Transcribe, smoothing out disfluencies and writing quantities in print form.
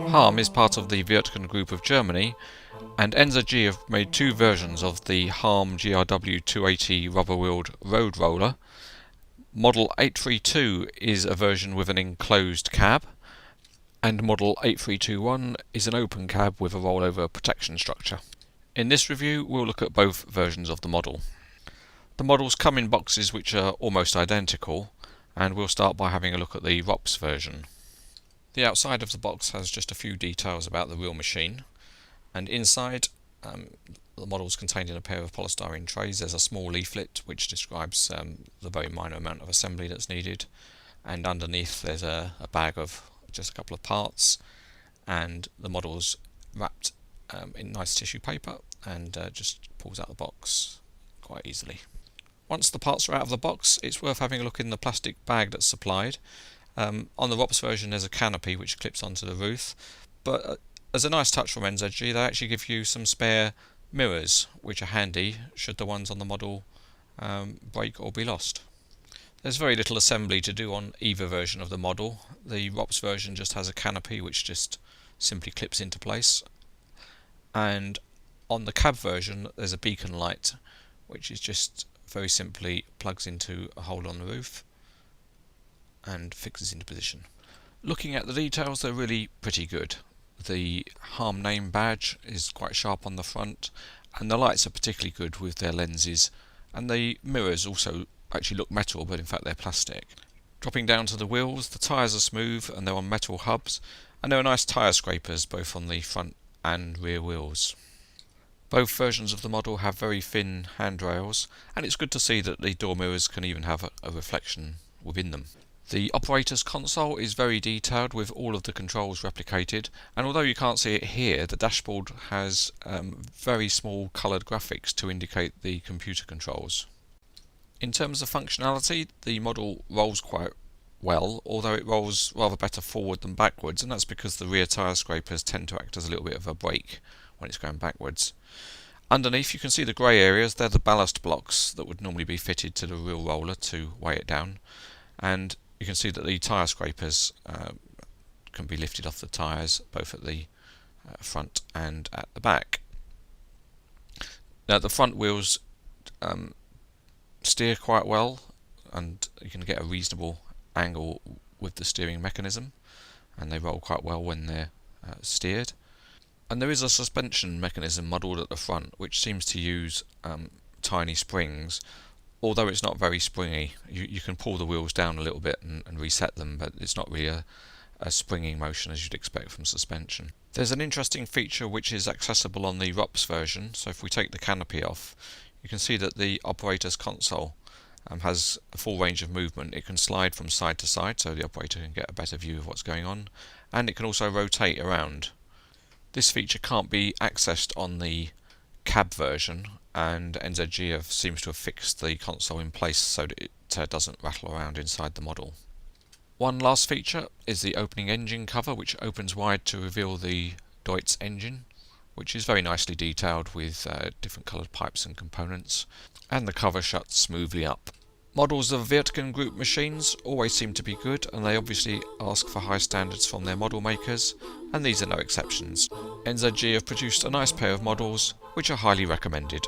Hamm is part of the Wirtgen Group of Germany, and NZG have made two versions of the Hamm GRW 280 rubber-wheeled road roller. Model 832 is a version with an enclosed cab, and Model 8321 is an open cab with a rollover protection structure. In this review we'll look at both versions of the model. The models come in boxes which are almost identical, and we'll start by having a look at the ROPS version. The outside of the box has just a few details about the real machine, and inside the model is contained in a pair of polystyrene trays. There's a small leaflet which describes the very minor amount of assembly that's needed, and underneath there's a bag of just a couple of parts, and the model's wrapped in nice tissue paper and just pulls out the box quite easily. Once the parts are out of the box, it's worth having a look in the plastic bag that's supplied. On the ROPS version there's a canopy which clips onto the roof, but as a nice touch from NZG they actually give you some spare mirrors which are handy should the ones on the model break or be lost. There's very little assembly to do on either version of the model. The ROPS version just has a canopy which just simply clips into place, and on the cab version there's a beacon light which is just very simply plugs into a hole on the roof and fixes into position. Looking at the details, they're really pretty good. The Hamm name badge is quite sharp on the front, and the lights are particularly good with their lenses, and the mirrors also actually look metal, but in fact they're plastic. Dropping down to the wheels, the tyres are smooth and they're on metal hubs, and there are nice tyre scrapers both on the front and rear wheels. Both versions of the model have very thin handrails, and it's good to see that the door mirrors can even have a reflection within them. The operator's console is very detailed with all of the controls replicated, and although you can't see it here, the dashboard has very small coloured graphics to indicate the computer controls. In terms of functionality, the model rolls quite well, although it rolls rather better forward than backwards, and that's because the rear tyre scrapers tend to act as a little bit of a brake when it's going backwards. Underneath you can see the grey areas. They're the ballast blocks that would normally be fitted to the real roller to weigh it down, and you can see that the tyre scrapers can be lifted off the tyres both at the front and at the back. Now the front wheels steer quite well, and you can get a reasonable angle with the steering mechanism, and they roll quite well when they're steered. And there is a suspension mechanism modelled at the front which seems to use tiny springs. Although it's not very springy, you can pull the wheels down a little bit and reset them, but it's not really a springing motion as you'd expect from suspension. There's an interesting feature which is accessible on the ROPS version. So if we take the canopy off, you can see that the operator's console has a full range of movement. It can slide from side to side so the operator can get a better view of what's going on, and it can also rotate around. This feature can't be accessed on the cab version, and NZG seems to have fixed the console in place so that it doesn't rattle around inside the model. One last feature is the opening engine cover, which opens wide to reveal the Deutz engine, which is very nicely detailed with different coloured pipes and components, and the cover shuts smoothly up. Models of Wirtgen Group machines always seem to be good, and they obviously ask for high standards from their model makers, and these are no exceptions. NZG have produced a nice pair of models which are highly recommended.